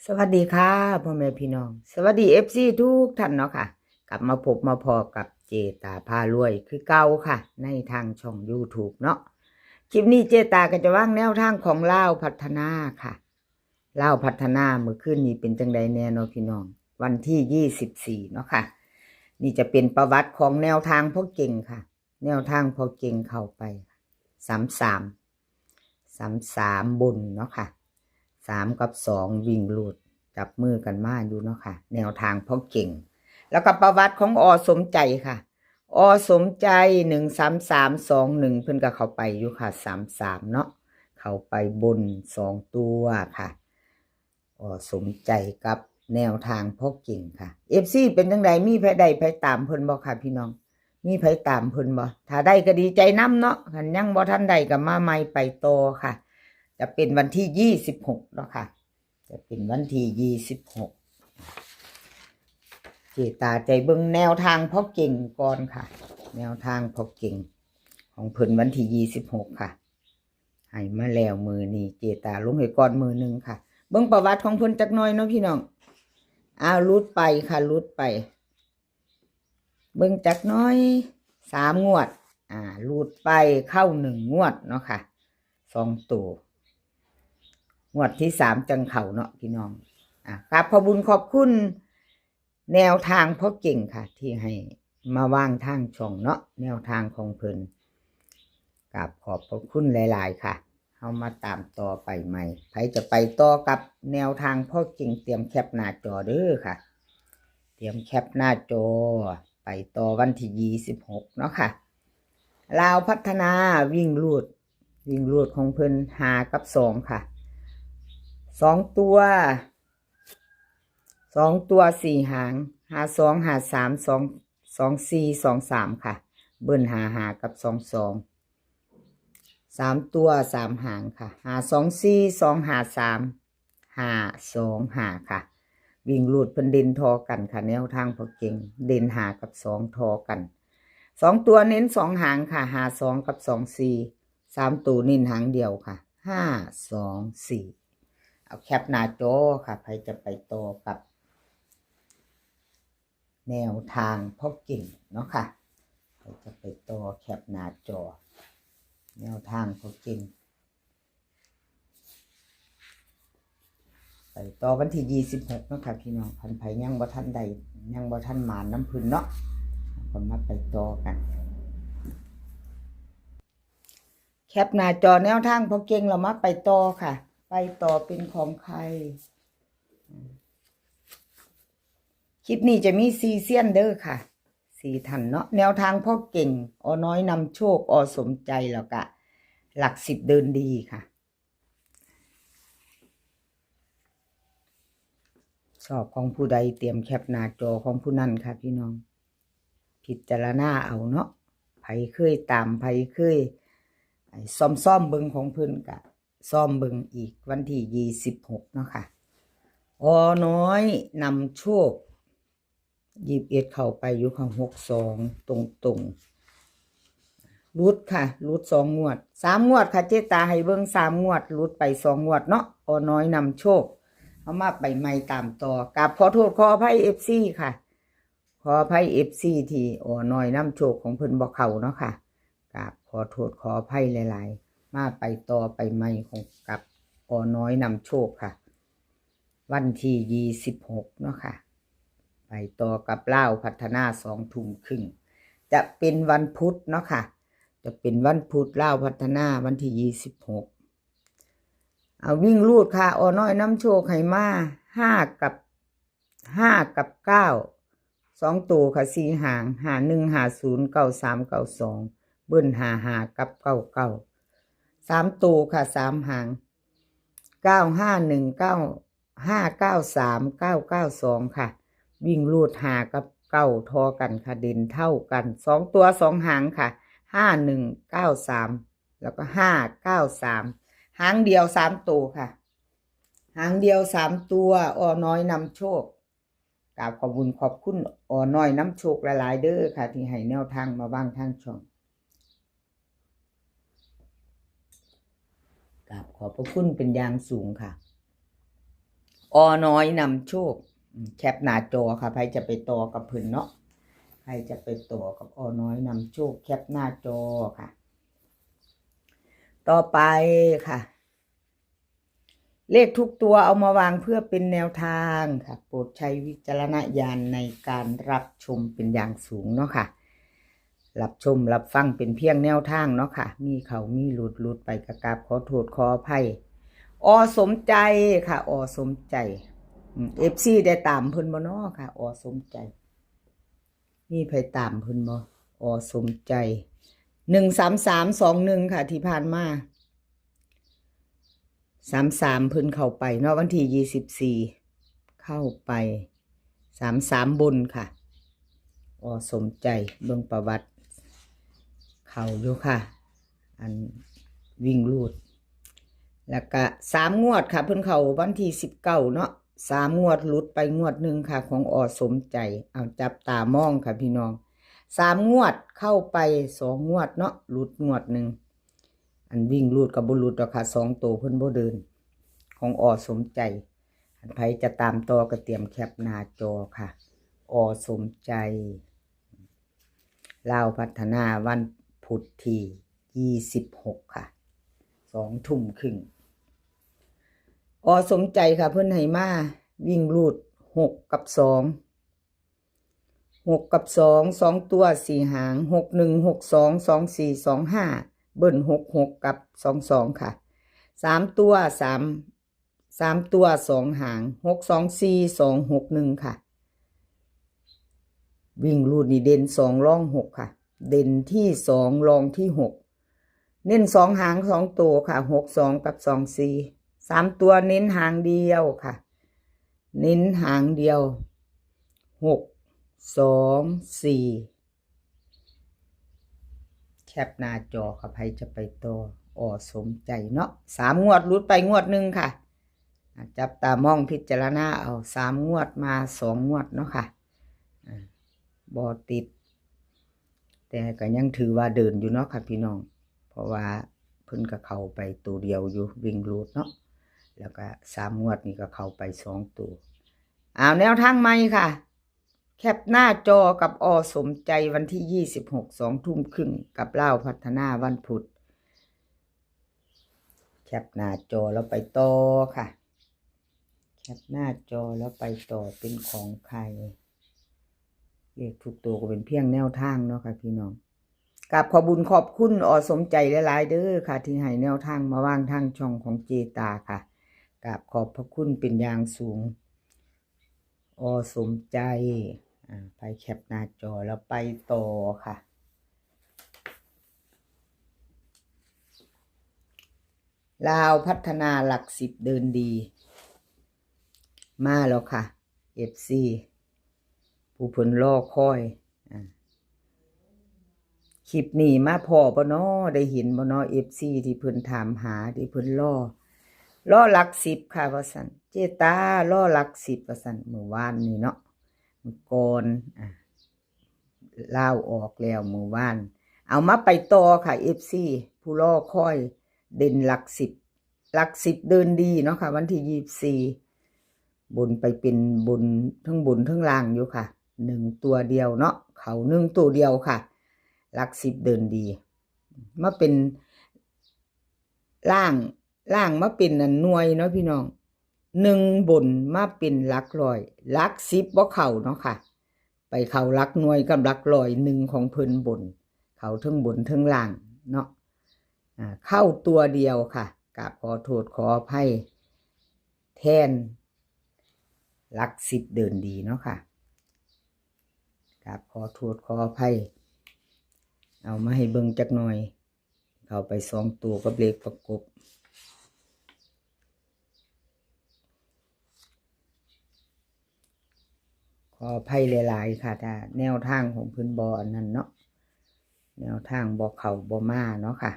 สวัสดีค่ะพ่อแม่พี่น้องสวัสดีFCทุกท่านเนาะค่ะกลับมาพบมาพอกับเจตาพารวยคือเก่าค่ะในทางช่อง YouTube เนาะคลิปนี้เจตาก็จะว่างแนวทางของลาวพัฒนาค่ะลาวพัฒนาเมื่อคืนนี้เป็นจังใดแน่เนาะพี่น้องวันที่24เนาะค่ะนี่จะเป็นประวัติของแนวทางพ่อเก่งค่ะแนวทางพ่อเก่งเข้าไป33บนเนาะค่ะ3กับ2วิ่งลูดจับมือกันมาอยู่เนาะค่ะแนวทางพ่อเก่งแล้วก็ประวัติของสมใจค่ะสมใจ13321เพิ่นก็เข้าไปอยู่ค่ะ33เนาะเข้าไปบน2ตัวค่ะสมใจกับแนวทางพ่อเก่งค่ะ FC เป็นจังไดมีไผใดไผตามเพิ่นบ่ค่ะพี่น้องมีไผตามเพิ่นบ่ถ้าได้ก็ดีใจนํเนาะคันยังบ่ทันได้ก็มาใหม่ไปต่อค่ะจะเป็นวันที่26เนาะค่ะจะเป็นวันที่26เจตาใจเบิ่งแนวทางพ่อเก่งก่อนค่ะแนวทางพ่อเก่งของเพิ่นวันที่26ค่ะให้มาแล้วมือนี้เจตาลงให้ก่อนมือนึงค่ะเบิ่งประวัติของเพิ่นจักหน่อยเนาะพี่น้องลุดไปค่ะลุดไปเบิ่งจักหน่อย3งวดลุดไปเข้า1งวดเนาะค่ะ2ตัวงวดที่3จังเข้าเนาะพี่น้องครับขอบคุญขอบคุณแนวทางพ่อเก่งค่ะที่ให้มาว่างทางช่องเนาะแนวทางของเพิ่นกับขอบพระคุณหลายๆค่ะเอามาตามต่อไปใหม่ใครจะไปต่อกับแนวทางพ่อเก่งเตรียมแคปหน้าจอเด้อค่ะเตรียมแคปหน้าจอไปต่อวันที่26เนาะค่ะลาวพัฒนาวิ่งลูดของเพิ่น5กับ2ค่ะ2ตัว4หาง52 53 24 23ค่ะเบิ้ล55กับ22 3ตัว3หางค่ะ524 253 525ค่ะวิ่งลูดเพิ่นเด่นทอกันค่ะแนวทางพอเก่งเด่น5กับ2ทอกัน2ตัวเน้น2หางค่ะ52กับ24 3ตัวเน้นหางเดียวค่ะ524เอาแคปหน้าจอค่ะใครจะไปต่อกับแนวทางพ่อเก่งเนาะค่ะใครจะไปต่อแคปหน้าจอแนวทางพ่อเก่งไปต่อวันที่26เนาะค่ะพี่น้องพันไผยังบ่ทันใดยังบ่ทันหมานน้ำพึ่งเนาะคนมาไปต่อกันแคปหน้าจอแนวทางพ่อเก่งเรามาไปต่อค่ะไปต่อเป็นของใครคลิปนี้จะมี4เซียนเด้อค่ะ4ท่านเนาะแนวทางพ่อเก่งน้อยนำโชคสมใจแล้วก็หลัก10เดินดีค่ะชอบของผู้ใดเตรียมแคปหน้าจอของผู้นั้นค่ะพี่น้องพิจารณาเอาเนาะไผเคยตามไผเคยซ่อมเบิงของเพิ่นกะซ่อมเบิงอีกวันที่26เนาะค่ะน้อยนำโชค21เข้าไปอยู่ข้าง62ตรงรุดค่ะรุด2งวด3งวดค่ะเจตาให้เบิ่ง3งวดรุดไป2งวดเนาะน้อยนำโชคเอามาไปใหม่ตามต่อกับขอโทษขออภัย FC ค่ะขออภัย FC ที่น้อยนำโชคของเพิ่นบ่เข้าเนาะค่ะกับขอโทษขออภัยหลายๆมาไปต่อไปใหม่ของกับน้อยนำโชคค่ะวันที่26เนาะค่ะไปต่อกับลาวพัฒนา2 ทุ่มครึ่งจะเป็นวันพุธเนาะค่ะจะเป็นวันพุธลาวพัฒนาวันที่26วิ่งลูดค่ะน้อยน้ำโชคให้มา5กับ9 2ตัวค่ะ4หาง51 50 93 92เบิ้ล55กับ99 3ตัวค่ะ3หาง951 9593 992ค่ะวิ่งลูด5กับ9ทอกันค่ะเด่นเท่ากัน2ตัว2หางค่ะ5193แล้วก็593หางเดียว3ตัวค่ะหางเดียว3ตัวน้อยนำโชคกราบขอบคุณขอบคุณน้อยน้ำโชคหลายๆเด้อค่ะที่ให้แนวทางมาบ้างทางช่องกราบขอบพระคุณเป็นอย่างสูงค่ะ อน้อยนำโชคแคปหน้าจอค่ะใครจะไปต่อกับเพิ่นเนาะใครจะไปต่อกับอน้อยนำโชคแคปหน้าจอค่ะต่อไปค่ะเลขทุกตัวเอามาวางเพื่อเป็นแนวทางค่ะโปรดใช้วิจารณญาณในการรับชมเป็นอย่างสูงเนาะค่ะรับชมรับฟังเป็นเพียงแนวทางเนาะค่ะมีเขามีหลุดไปกระกราบขอโทษขออภัยสมใจค่ะสมใจFC ได้ตามเพิ่นบ่เนาะค่ะสมใจมีไผตามเพิ่นบ่สมใจ13321ค่ะที่ผ่านมา33เพิ่นเข้าไปเนาะวันที่24เข้าไป33บนค่ะสมใจเบิ่งประวัติเข้าอยู่ค่ะอันวิ่งรูดแล้วก็3งวดค่ะเพิ่นเข้าวันที่19เนาะ3งวดหลุดไปงวดหนึ่งค่ะของสมใจเอาจับตามองค่ะพี่น้อง3งวดเข้าไป2งวดเนาะหลุดงวดหนึ่งอันวิ่งรูดกับบ่หลุดดอกค่ะ2ตัวเพิ่นบ่เดินของสมใจอันไผจะตามต่อก็เตรียมแคปหน้าจอค่ะสมใจลาวพัฒนาวันพุธที่26ค่ะ2 ทุ่มครึ่งสมใจค่ะเพิ่นให้มาวิ่งรูด6กับ2 6กับ2 2ตัว4หาง6 1 6 2 2 4 2 5เบิ้ล6 6กับ22ค่ะ3ตัว3ตัว2หาง6 2 4 2 6 1ค่ะวิ่งรูดนี่เด่น2รอง6ค่ะเด่นที่2รองที่6เน้น2หาง2ตัวค่ะ6 2กับ2 4 3ตัวเน้นหางเดียวค่ะเน้นหางเดียว6 2 4แคปหน้าจอค่ะใครจะไปต่อสมใจเนาะ3งวดหลุดไปงวดหนึ่งค่ะจับตามองพิจารณาเอา3งวดมา2งวดเนาะค่ะบ่ติดแต่ก็ยังถือว่าเดินอยู่เนาะค่ะพี่น้องเพราะว่าเพิ่นก็เข้าไปตัวเดียวอยู่วิ่งรูดเนาะแล้วก็3งวดนี่ก็เข้าไป2ตัวแนวทางใหม่ค่ะแคปหน้าจอกับสมใจวันที่26 2 ทุ่มครึ่งกับลาวพัฒนาวันพุธแคปหน้าจอแล้วไปต่อค่ะแคปหน้าจอแล้วไปต่อเป็นของใครเลขทุกตัวก็เป็นเพียงแนวทางเนาะค่ะพี่น้องกับขอบุญขอบคุณสมใจหลายๆเด้อค่ะที่ให้แนวทางมาวางทางช่องของเจตาค่ะกับขอบพระคุณเป็นอย่างสูงสมใจไปแคปหน้าจอแล้วไปต่อค่ะลาวพัฒนาหลัก10เดินดีมาแล้วค่ะ FC ผู้เพิ่นรอคอยคลิปนี้มาพอบ่น้อได้เห็นบ่น้อ FC ที่เพิ่นถามหาที่เพิ่นรอหลัก10ค่ะว่าซั่นเจตารอหลัก10ว่าซั่นเมื่อวานนี้เนาะก่อนลาวออกแล้วเมื่อวานเอามาไปต่อค่ะ FC ผู้รอคอยเด่นหลัก10เดินดีเนาะค่ะวันที่24บนไปเป็นบนทั้งล่างอยู่ค่ะ1ตัวเดียวเนาะเขา1ตัวเดียวค่ะหลัก10เดินดีมาเป็นล่างมาเป็นหน่วยเนาะพี่น้อง1บนมาเป็นหลักร้อยหลัก10บ่เข้าเนาะค่ะไปเข้าหลักหน่วยกับหลักร้อย1ของเพิ่นบนเขาทั้งบนทั้งล่างเนาะเข้าตัวเดียวค่ะกับขอโทษขออภัยแทนหลัก10เดินดีเนาะค่ะกับขอโทษขออภัยเอามาให้เบิ่งจักหน่อยเข้าไป2ตัวกับเลขประกบขออภัยหลายๆค่ะถ้าแนวทางของเพิ่นบ่อันนั้นเนาะแนวทางบ่เข้าบ่มาเนาะค่ะ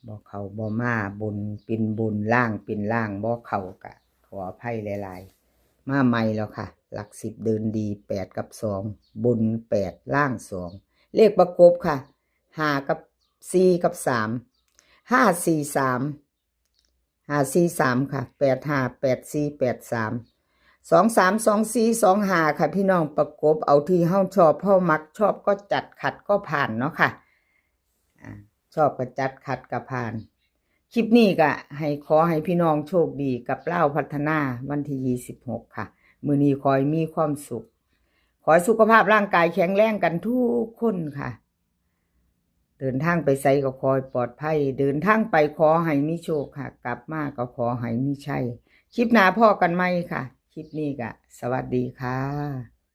บ่เข้าบ่มาบนเป็นบนล่างเป็นล่างบ่เข้าก็ขออภัยหลายๆมาใหม่แล้วค่ะหลัก10เดินดี8กับ2บน8ล่าง2เลขประกบค่ะ5กับ4กับ3 5 4 3 543ค่ะ858483232425ค่ะพี่น้องประกบเอาที่เฮาชอบเฮามักชอบก็จัดขัดก็ผ่านเนาะค่ะชอบก็จัดขัดก็ผ่านคลิปนี้ก็ขอให้พี่น้องโชคดีกับเล่าพัฒนาวันที่26ค่ะมื้อนี้ขอให้มีความสุขขอให้สุขภาพร่างกายแข็งแรงกันทุกคนค่ะเดินทางไปไสก็ขอให้ปลอดภัยเดินทางไปขอให้มีโชคค่ะกลับมาก็ขอให้มีชัยคลิปหน้าพ่อกันไหมค่ะคลิปนี้ก็สวัสดีค่ะ